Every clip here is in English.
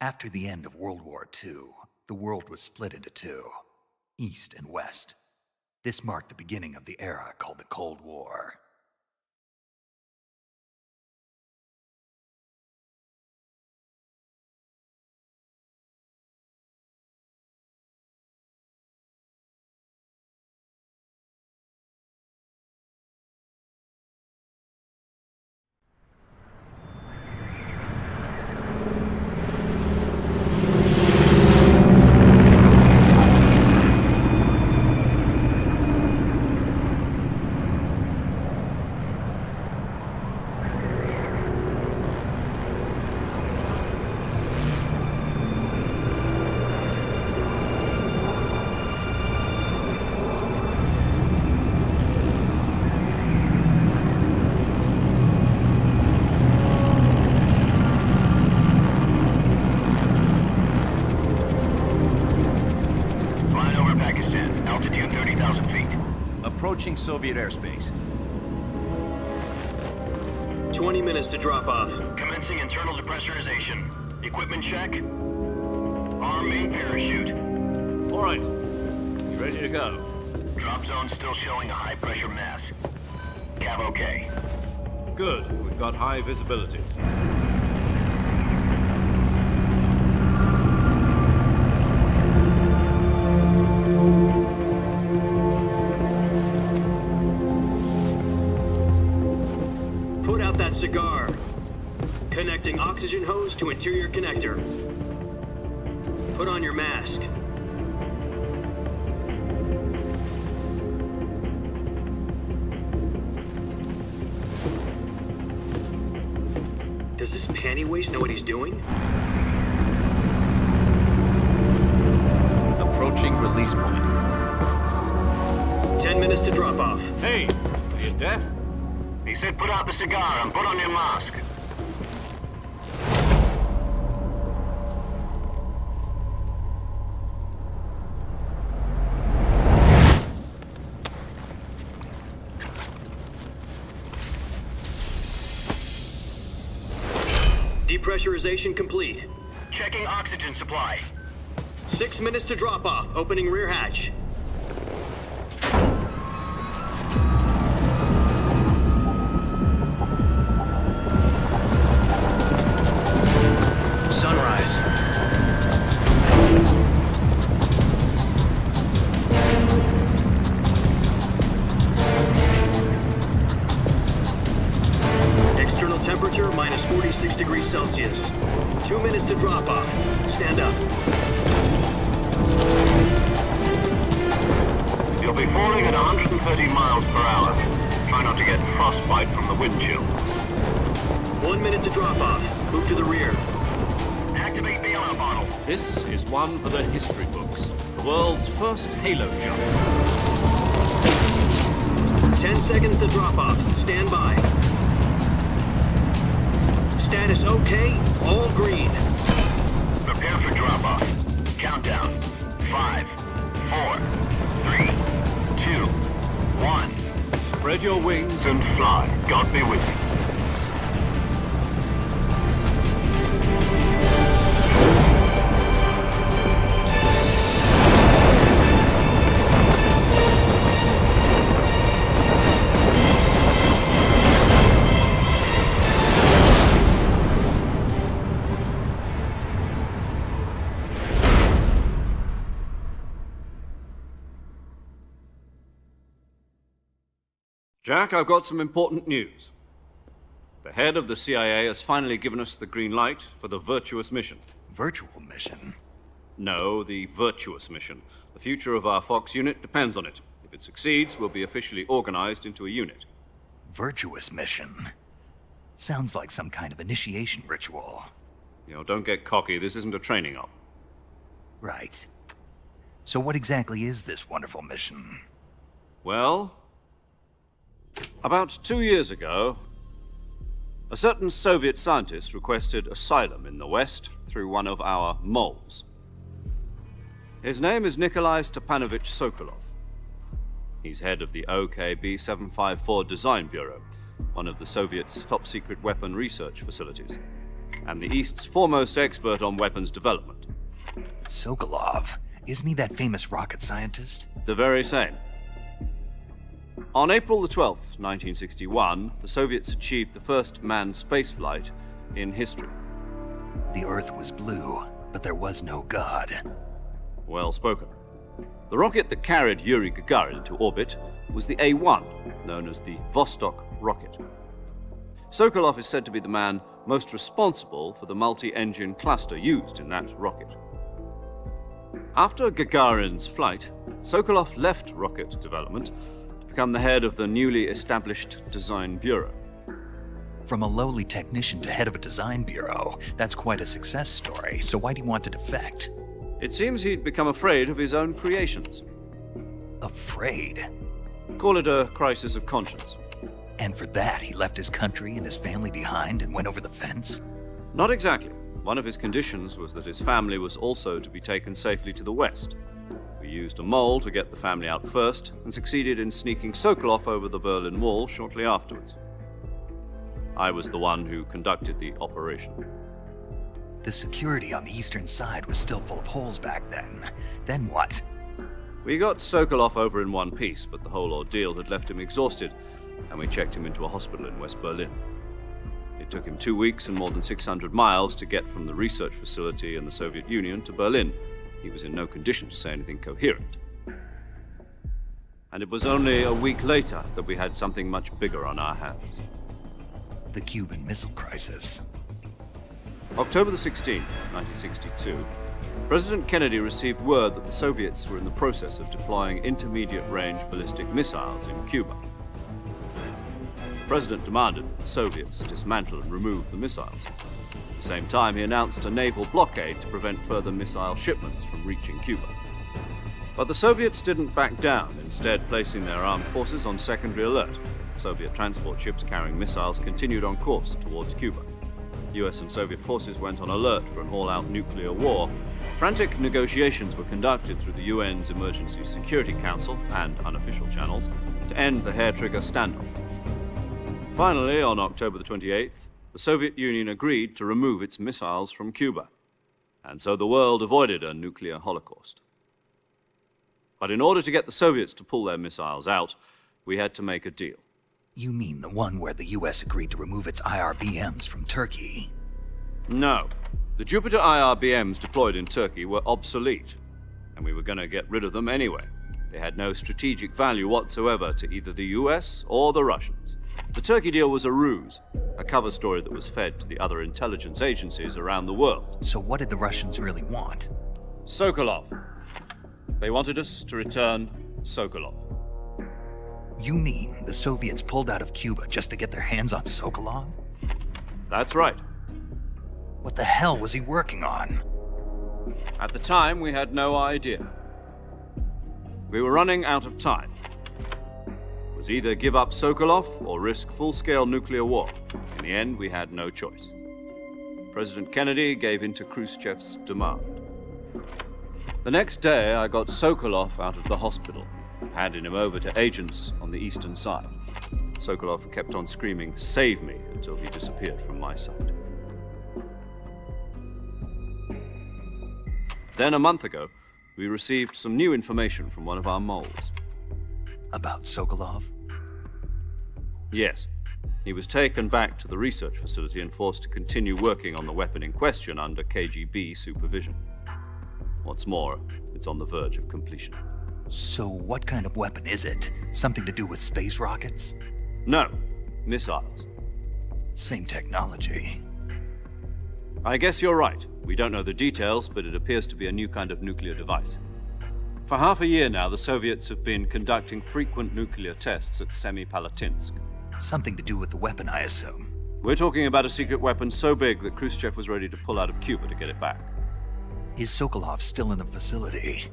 After the end of World War II, the world was split into two, East and West. This marked the beginning of the era called the Cold War. Approaching Soviet airspace. 20 minutes to drop off. Commencing internal depressurization. Equipment check. Arm main parachute. All right. You ready to go? Drop zone still showing a high pressure mass. Cav okay. Good. We've got high visibility. Cigar. Connecting oxygen hose to interior connector. Put on your mask. Does this panty waste know what he's doing? Approaching release point. 10 minutes to drop off. Hey, are you deaf? He said put out the cigar and put on your mask. Depressurization complete. Checking oxygen supply. 6 minutes to drop off. Opening rear hatch. 6 degrees Celsius. 2 minutes to drop off. Stand up. You'll be falling at 130 miles per hour. Try not to get frostbite from the wind chill. 1 minute to drop off. Move to the rear. Activate the yellow bottle. This is one for the history books. The world's first halo jump. 10 seconds to drop off. Stand by. Status okay. All green. Prepare for drop-off. Countdown. 5, 4, 3, 2, 1. Spread your wings And fly. God be with you. Jack, I've got some important news. The head of the CIA has finally given us the green light for the virtuous mission. Virtual mission? No, the virtuous mission. The future of our Fox unit depends on it. If it succeeds, we'll be officially organized into a unit. Virtuous mission? Sounds like some kind of initiation ritual. You know, don't get cocky. This isn't a training op. Right. So what exactly is this wonderful mission? Well, about 2 years ago, a certain Soviet scientist requested asylum in the West through one of our moles. His name is Nikolai Stepanovich Sokolov. He's head of the OKB 754 Design Bureau, one of the Soviets' top-secret weapon research facilities, and the East's foremost expert on weapons development. Sokolov? Isn't he that famous rocket scientist? The very same. On April the 12th, 1961, the Soviets achieved the first manned spaceflight in history. The Earth was blue, but there was no God. Well spoken. The rocket that carried Yuri Gagarin into orbit was the A-1, known as the Vostok rocket. Sokolov is said to be the man most responsible for the multi-engine cluster used in that rocket. After Gagarin's flight, Sokolov left rocket development to become the head of the newly established Design Bureau. From a lowly technician to head of a design bureau, that's quite a success story, so why do you want to defect? It seems he'd become afraid of his own creations. Afraid? Call it a crisis of conscience. And for that, he left his country and his family behind and went over the fence? Not exactly. One of his conditions was that his family was also to be taken safely to the West. We used a mole to get the family out first and succeeded in sneaking Sokolov over the Berlin Wall shortly afterwards. I was the one who conducted the operation. The security on the eastern side was still full of holes back then. Then what? We got Sokolov over in one piece, but the whole ordeal had left him exhausted, and we checked him into a hospital in West Berlin. It took him 2 weeks and more than 600 miles to get from the research facility in the Soviet Union to Berlin. He was in no condition to say anything coherent. And it was only a week later that we had something much bigger on our hands. The Cuban Missile Crisis. October the 16th, 1962, President Kennedy received word that the Soviets were in the process of deploying intermediate-range ballistic missiles in Cuba. The President demanded that the Soviets dismantle and remove the missiles. At the same time, he announced a naval blockade to prevent further missile shipments from reaching Cuba. But the Soviets didn't back down, instead placing their armed forces on secondary alert. Soviet transport ships carrying missiles continued on course towards Cuba. US and Soviet forces went on alert for an all-out nuclear war. Frantic negotiations were conducted through the UN's Emergency Security Council and unofficial channels to end the hair-trigger standoff. Finally, on October the 28th, the Soviet Union agreed to remove its missiles from Cuba, and so the world avoided a nuclear holocaust. But in order to get the Soviets to pull their missiles out, we had to make a deal. You mean the one where the US agreed to remove its IRBMs from Turkey? No. The Jupiter IRBMs deployed in Turkey were obsolete, and we were going to get rid of them anyway. They had no strategic value whatsoever to either the US or the Russians. The Turkey deal was a ruse. a cover story that was fed to the other intelligence agencies around the world. So what did the Russians really want? Sokolov. They wanted us to return Sokolov. You mean the Soviets pulled out of Cuba just to get their hands on Sokolov? That's right. What the hell was he working on? At the time, we had no idea. We were running out of time. It was either give up Sokolov or risk full-scale nuclear war. In the end, we had no choice. President Kennedy gave in to Khrushchev's demand. The next day, I got Sokolov out of the hospital, handed him over to agents on the eastern side. Sokolov kept on screaming, "Save me," until he disappeared from my sight. Then, a month ago, we received some new information from one of our moles. About Sokolov? Yes. He was taken back to the research facility and forced to continue working on the weapon in question under KGB supervision. What's more, it's on the verge of completion. So what kind of weapon is it? Something to do with space rockets? No, missiles. Same technology. I guess you're right. We don't know the details, but it appears to be a new kind of nuclear device. For half a year now, the Soviets have been conducting frequent nuclear tests at Semipalatinsk. Something to do with the weapon, I assume. We're talking about a secret weapon so big that Khrushchev was ready to pull out of Cuba to get it back. Is Sokolov still in the facility?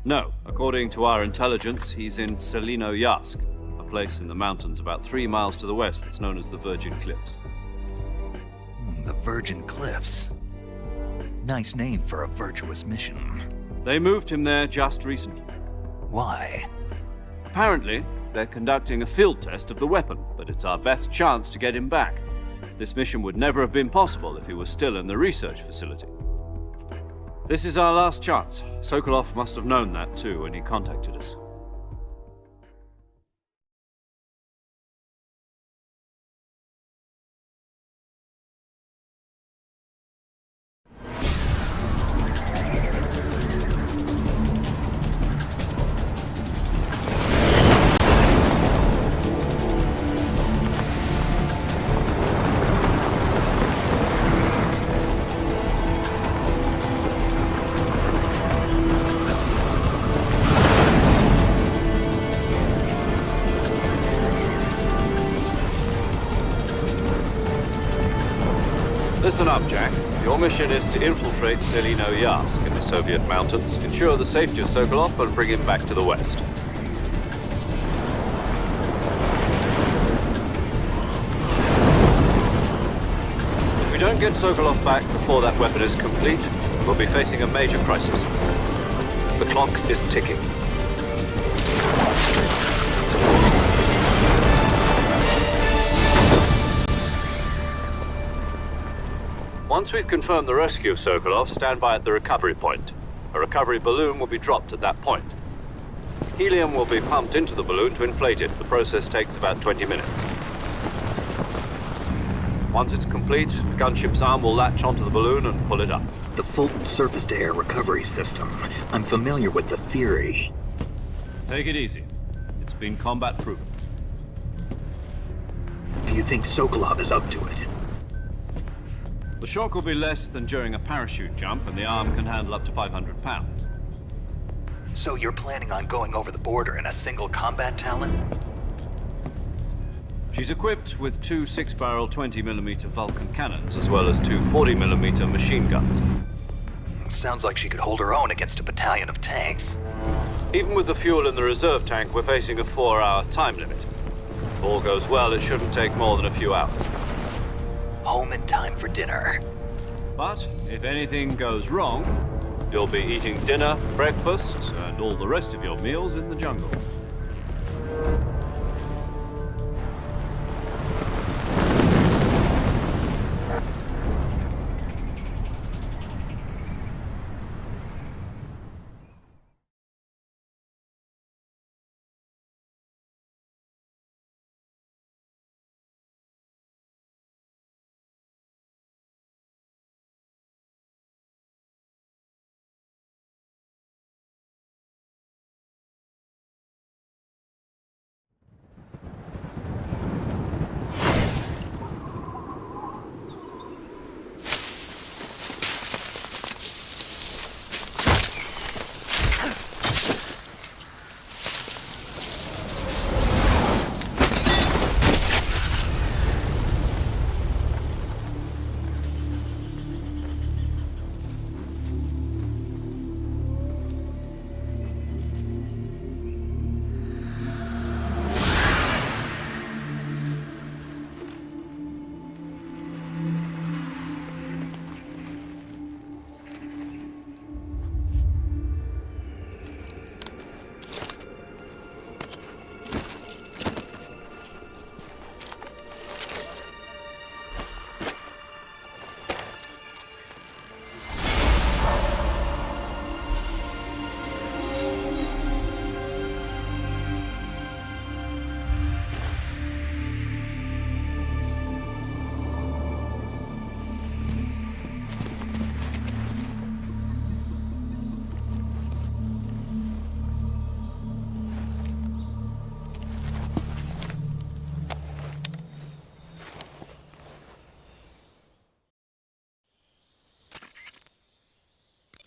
No. According to our intelligence, he's in Selino-Yarsk, a place in the mountains about 3 miles to the west that's known as the Virgin Cliffs. The Virgin Cliffs. Nice name for a virtuous mission. They moved him there just recently. Why? Apparently, they're conducting a field test of the weapon, but it's our best chance to get him back. This mission would never have been possible if he was still in the research facility. This is our last chance. Sokolov must have known that too when he contacted us. Listen up, Jack. Your mission is to infiltrate Selino-Yarsk in the Soviet mountains, ensure the safety of Sokolov, and bring him back to the west. If we don't get Sokolov back before that weapon is complete, we'll be facing a major crisis. The clock is ticking. Once we've confirmed the rescue of Sokolov, stand by at the recovery point. A recovery balloon will be dropped at that point. Helium will be pumped into the balloon to inflate it. The process takes about 20 minutes. Once it's complete, the gunship's arm will latch onto the balloon and pull it up. The Fulton surface-to-air recovery system. I'm familiar with the theory. Take it easy. It's been combat proven. Do you think Sokolov is up to it? The shock will be less than during a parachute jump, and the arm can handle up to 500 pounds. So you're planning on going over the border in a single combat Talon? She's equipped with 2 6-barrel 20mm Vulcan cannons, as well as 2 40mm machine guns. Sounds like she could hold her own against a battalion of tanks. Even with the fuel in the reserve tank, we're facing a 4-hour time limit. If all goes well, it shouldn't take more than a few hours. Home in time for dinner. But if anything goes wrong, you'll be eating dinner, breakfast, and all the rest of your meals in the jungle.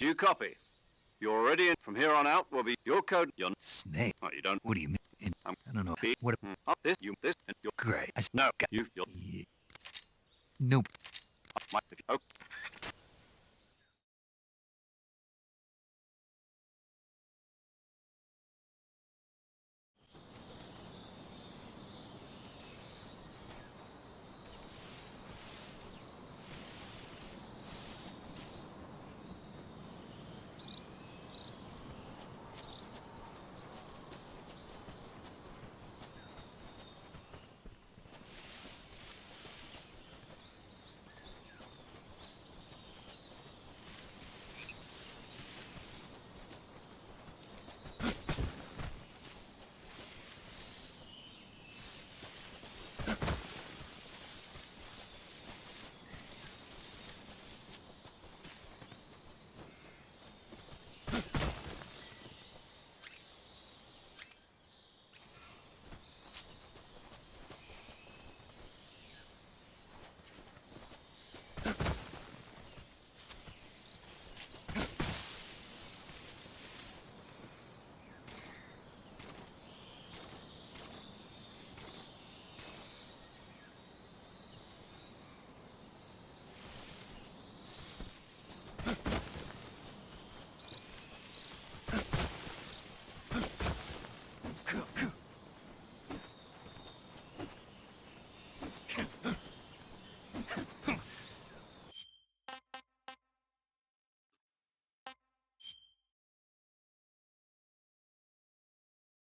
Do you copy? You're already in. From here on out will be your code. Your Snake? Oh, you don't. What do you mean? I don't know. What? This, you, this, and your. Great. No, you, you're. Nope. My, oh,